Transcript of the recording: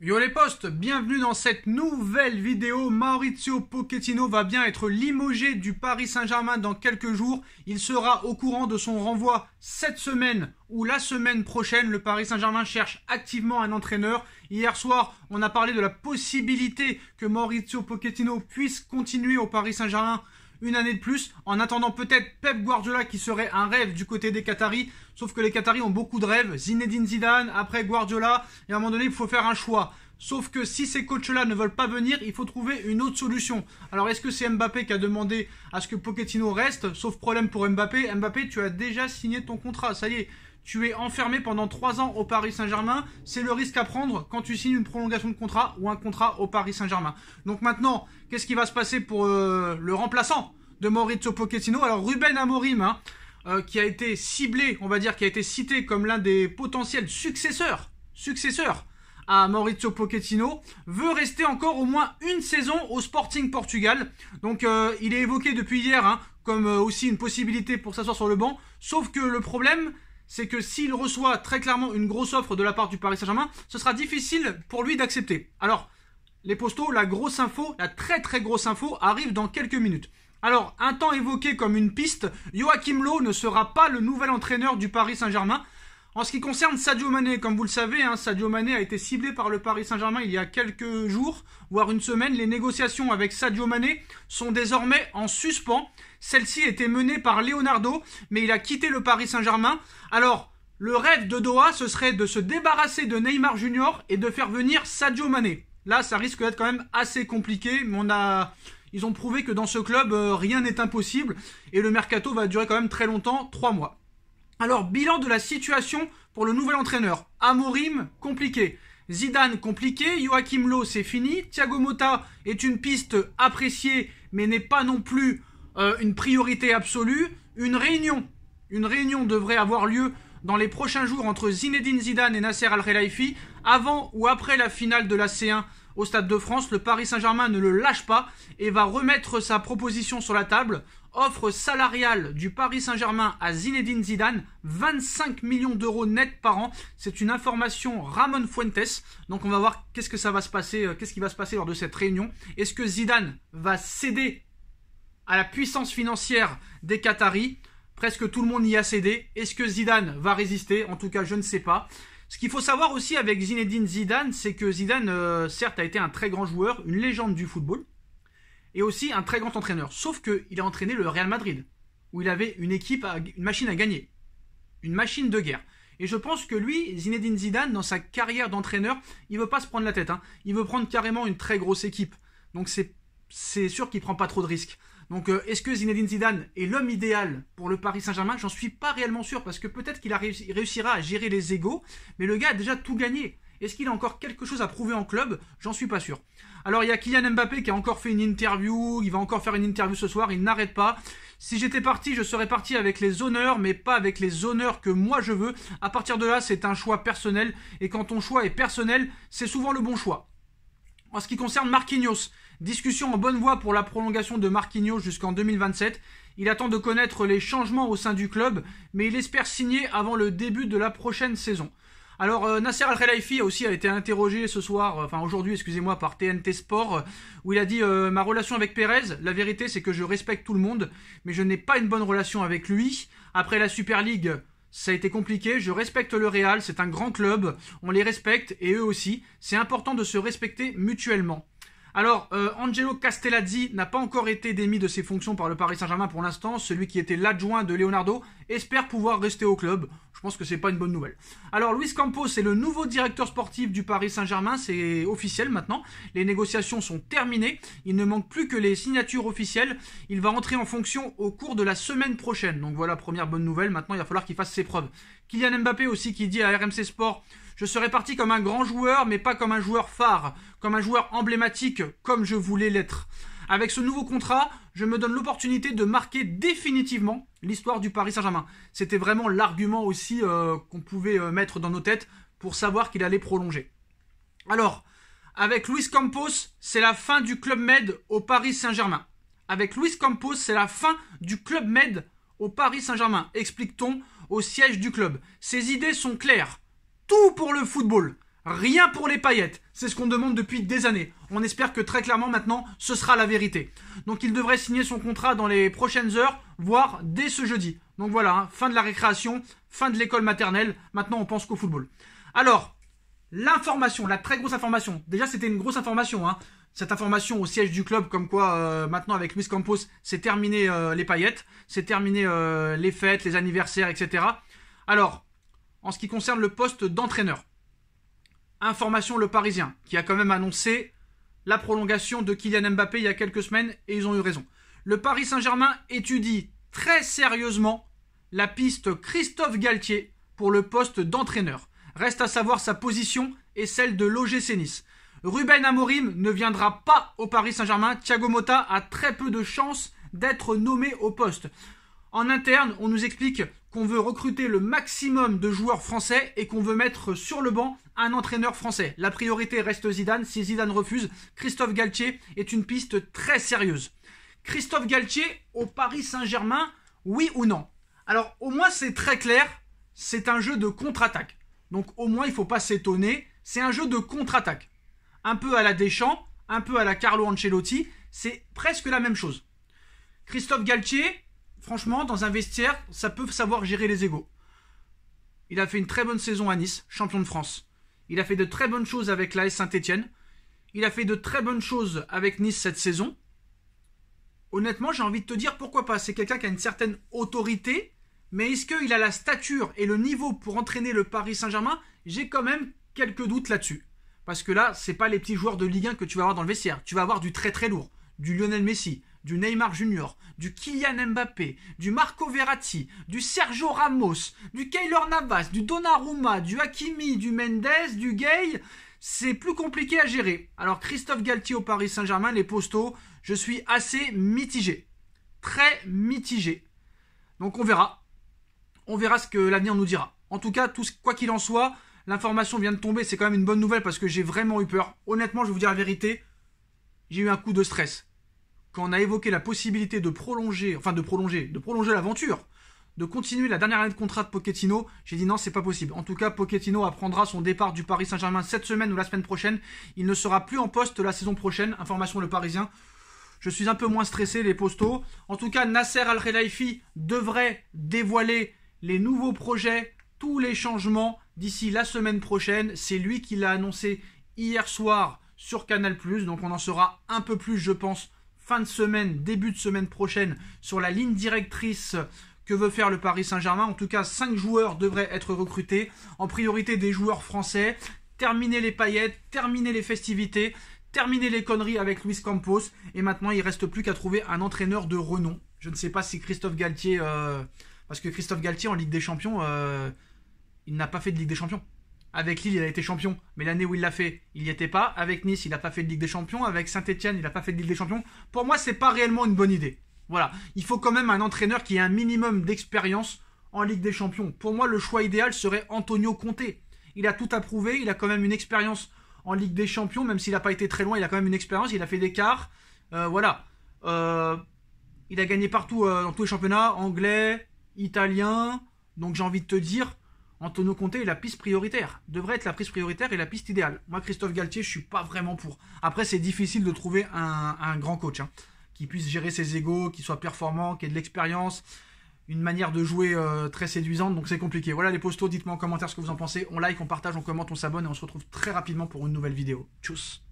Yo les potes, bienvenue dans cette nouvelle vidéo. Maurizio Pochettino va bien être limogé du Paris Saint-Germain dans quelques jours. Il sera au courant de son renvoi cette semaine ou la semaine prochaine. Le Paris Saint-Germain cherche activement un entraîneur. Hier soir, on a parlé de la possibilité que Maurizio Pochettino puisse continuer au Paris Saint-Germain une année de plus, en attendant peut-être Pep Guardiola qui serait un rêve du côté des Qataris, sauf que les Qataris ont beaucoup de rêves, Zinedine Zidane, après Guardiola, et à un moment donné il faut faire un choix. Sauf que si ces coachs-là ne veulent pas venir, il faut trouver une autre solution. Alors est-ce que c'est Mbappé qui a demandé à ce que Pochettino reste? Sauf problème pour Mbappé. Mbappé, tu as déjà signé ton contrat, ça y est. Tu es enfermé pendant 3 ans au Paris Saint-Germain. C'est le risque à prendre quand tu signes une prolongation de contrat ou un contrat au Paris Saint-Germain. Donc maintenant, qu'est-ce qui va se passer pour le remplaçant de Maurizio Pochettino? Alors Ruben Amorim, qui a été ciblé, on va dire, qui a été cité comme l'un des potentiels successeurs à Maurizio Pochettino, veut rester encore au moins une saison au Sporting Portugal. Donc il est évoqué depuis hier comme aussi une possibilité pour s'asseoir sur le banc. Sauf que le problème, c'est que s'il reçoit très clairement une grosse offre de la part du Paris Saint-Germain, ce sera difficile pour lui d'accepter. Alors, les postos, la grosse info, la très très grosse info arrive dans quelques minutes. Alors, un temps évoqué comme une piste, Joachim Löw ne sera pas le nouvel entraîneur du Paris Saint-Germain. En ce qui concerne Sadio Mané, comme vous le savez, Sadio Mané a été ciblé par le Paris Saint-Germain il y a quelques jours, voire une semaine. Les négociations avec Sadio Mané sont désormais en suspens. Celle-ci était menée par Leonardo, mais il a quitté le Paris Saint-Germain. Alors, le rêve de Doha, ce serait de se débarrasser de Neymar Junior et de faire venir Sadio Mané. Là, ça risque d'être quand même assez compliqué, mais ils ont prouvé que dans ce club, rien n'est impossible. Et le mercato va durer quand même très longtemps, 3 mois. Alors, bilan de la situation pour le nouvel entraîneur. Amorim, compliqué. Zidane, compliqué. Joachim Löw, c'est fini. Thiago Motta est une piste appréciée, mais n'est pas non plus une priorité absolue. Une réunion devrait avoir lieu dans les prochains jours entre Zinedine Zidane et Nasser Al-Khelaifi, avant ou après la finale de la C1 au Stade de France. Le Paris Saint-Germain ne le lâche pas et va remettre sa proposition sur la table. Offre salariale du Paris Saint-Germain à Zinedine Zidane, 25 millions d'euros net par an. C'est une information Ramon Fuentes. Donc on va voir qu'est-ce qui va se passer lors de cette réunion. Est-ce que Zidane va céder à la puissance financière des Qataris? Presque tout le monde y a cédé. Est-ce que Zidane va résister? En tout cas, je ne sais pas. Ce qu'il faut savoir aussi avec Zinedine Zidane, c'est que Zidane, certes, a été un très grand joueur, une légende du football, et aussi un très grand entraîneur. Sauf qu'il a entraîné le Real Madrid, où il avait une machine à gagner, une machine de guerre. Et je pense que lui, Zinedine Zidane, dans sa carrière d'entraîneur, il veut pas se prendre la tête. Il veut prendre carrément une très grosse équipe. Donc c'est sûr qu'il prend pas trop de risques. Donc est-ce que Zinedine Zidane est l'homme idéal pour le Paris Saint-Germain? J'en suis pas réellement sûr, parce que peut-être qu'il réussira à gérer les égos, mais le gars a déjà tout gagné. Est-ce qu'il a encore quelque chose à prouver en club? J'en suis pas sûr. Alors il y a Kylian Mbappé qui a encore fait une interview, il va encore faire une interview ce soir, il n'arrête pas. Si j'étais parti, je serais parti avec les honneurs, mais pas avec les honneurs que moi je veux. À partir de là, c'est un choix personnel, et quand ton choix est personnel, c'est souvent le bon choix. En ce qui concerne Marquinhos, discussion en bonne voie pour la prolongation de Marquinhos jusqu'en 2027. Il attend de connaître les changements au sein du club, mais il espère signer avant le début de la prochaine saison. Alors Nasser Al-Khelaifi aussi a été interrogé aujourd'hui, par TNT Sport, où il a dit ma relation avec Pérez, la vérité c'est que je respecte tout le monde, mais je n'ai pas une bonne relation avec lui. Après la Super League, ça a été compliqué, je respecte le Real, c'est un grand club, on les respecte et eux aussi, c'est important de se respecter mutuellement. Alors, Angelo Castellazzi n'a pas encore été démis de ses fonctions par le Paris Saint-Germain pour l'instant. Celui qui était l'adjoint de Leonardo espère pouvoir rester au club. Je pense que c'est pas une bonne nouvelle. Alors, Luis Campos est le nouveau directeur sportif du Paris Saint-Germain. C'est officiel maintenant. Les négociations sont terminées. Il ne manque plus que les signatures officielles. Il va entrer en fonction au cours de la semaine prochaine. Donc voilà, première bonne nouvelle. Maintenant, il va falloir qu'il fasse ses preuves. Kylian Mbappé aussi qui dit à RMC Sport: je serais parti comme un grand joueur, mais pas comme un joueur phare, comme un joueur emblématique, comme je voulais l'être. Avec ce nouveau contrat, je me donne l'opportunité de marquer définitivement l'histoire du Paris Saint-Germain. C'était vraiment l'argument aussi qu'on pouvait mettre dans nos têtes pour savoir qu'il allait prolonger. Alors, avec Luis Campos, c'est la fin du Club Med au Paris Saint-Germain. Avec Luis Campos, c'est la fin du Club Med au Paris Saint-Germain, explique-t-on au siège du club. Ses idées sont claires. Tout pour le football. Rien pour les paillettes. C'est ce qu'on demande depuis des années. On espère que très clairement maintenant, ce sera la vérité. Donc il devrait signer son contrat dans les prochaines heures, voire dès ce jeudi. Donc voilà, hein, fin de la récréation, fin de l'école maternelle. Maintenant, on pense qu'au football. Alors, l'information, la très grosse information. Déjà, c'était une grosse information. Hein. Cette information au siège du club, comme quoi maintenant avec Luis Campos, c'est terminé les paillettes, c'est terminé les fêtes, les anniversaires, etc. Alors, en ce qui concerne le poste d'entraîneur, information Le Parisien, qui a quand même annoncé la prolongation de Kylian Mbappé il y a quelques semaines, et ils ont eu raison. Le Paris Saint-Germain étudie très sérieusement la piste Christophe Galtier pour le poste d'entraîneur. Reste à savoir sa position et celle de l'OGC Nice. Ruben Amorim ne viendra pas au Paris Saint-Germain. Thiago Motta a très peu de chances d'être nommé au poste. En interne, on nous explique qu'on veut recruter le maximum de joueurs français et qu'on veut mettre sur le banc un entraîneur français. La priorité reste Zidane. Si Zidane refuse, Christophe Galtier est une piste très sérieuse. Christophe Galtier au Paris Saint-Germain, oui ou non? Alors au moins c'est très clair, c'est un jeu de contre-attaque. Donc au moins il ne faut pas s'étonner, c'est un jeu de contre-attaque. Un peu à la Deschamps, un peu à la Carlo Ancelotti, c'est presque la même chose. Christophe Galtier, franchement, dans un vestiaire, ça peut savoir gérer les égos. Il a fait une très bonne saison à Nice, champion de France. Il a fait de très bonnes choses avec l'AS Saint-Etienne. Il a fait de très bonnes choses avec Nice cette saison. Honnêtement, j'ai envie de te dire pourquoi pas. C'est quelqu'un qui a une certaine autorité, mais est-ce qu'il a la stature et le niveau pour entraîner le Paris Saint-Germain? J'ai quand même quelques doutes là-dessus. Parce que là, c'est pas les petits joueurs de Ligue 1 que tu vas avoir dans le vestiaire. Tu vas avoir du très très lourd. Du Lionel Messi, du Neymar Junior, du Kylian Mbappé, du Marco Verratti, du Sergio Ramos, du Keylor Navas, du Donnarumma, du Hakimi, du Mendes, du Gay. C'est plus compliqué à gérer. Alors Christophe Galtier au Paris Saint-Germain, les postaux, je suis assez mitigé. Très mitigé. Donc on verra. On verra ce que l'avenir nous dira. En tout cas, quoi qu'il en soit, l'information vient de tomber, c'est quand même une bonne nouvelle parce que j'ai vraiment eu peur. Honnêtement, je vais vous dire la vérité, j'ai eu un coup de stress. Quand on a évoqué la possibilité de prolonger l'aventure, de continuer la dernière année de contrat de Pochettino, j'ai dit non, c'est pas possible. En tout cas, Pochettino apprendra son départ du Paris Saint-Germain cette semaine ou la semaine prochaine. Il ne sera plus en poste la saison prochaine. Information Le Parisien. Je suis un peu moins stressé, les postaux. En tout cas, Nasser Al-Khelaifi devrait dévoiler les nouveaux projets, tous les changements d'ici la semaine prochaine. C'est lui qui l'a annoncé hier soir sur Canal+. Donc on en saura un peu plus, je pense, fin de semaine, début de semaine prochaine, sur la ligne directrice que veut faire le Paris Saint-Germain. En tout cas, 5 joueurs devraient être recrutés. En priorité des joueurs français. Terminer les paillettes, terminer les festivités, terminer les conneries avec Luis Campos. Et maintenant, il ne reste plus qu'à trouver un entraîneur de renom. Je ne sais pas si Christophe Galtier... parce que Christophe Galtier, en Ligue des Champions, il n'a pas fait de Ligue des Champions. Avec Lille, il a été champion. Mais l'année où il l'a fait, il n'y était pas. Avec Nice, il n'a pas fait de Ligue des Champions. Avec Saint-Etienne, il n'a pas fait de Ligue des Champions. Pour moi, c'est pas réellement une bonne idée. Voilà. Il faut quand même un entraîneur qui ait un minimum d'expérience en Ligue des Champions. Pour moi, le choix idéal serait Antonio Conte. Il a tout approuvé. Il a quand même une expérience en Ligue des Champions. Même s'il n'a pas été très loin, il a quand même une expérience. Il a fait des quarts. Voilà. Il a gagné partout dans tous les championnats. Anglais, italien. Donc j'ai envie de te dire... Antonio Conte est la piste prioritaire. Devrait être la piste prioritaire et la piste idéale. Moi, Christophe Galtier, je suis pas vraiment pour. Après, c'est difficile de trouver un grand coach qui puisse gérer ses égos, qui soit performant, qui ait de l'expérience, une manière de jouer très séduisante. Donc c'est compliqué. Voilà les postaux. Dites-moi en commentaire ce que vous en pensez. On like, on partage, on commente, on s'abonne et on se retrouve très rapidement pour une nouvelle vidéo. Tchuss.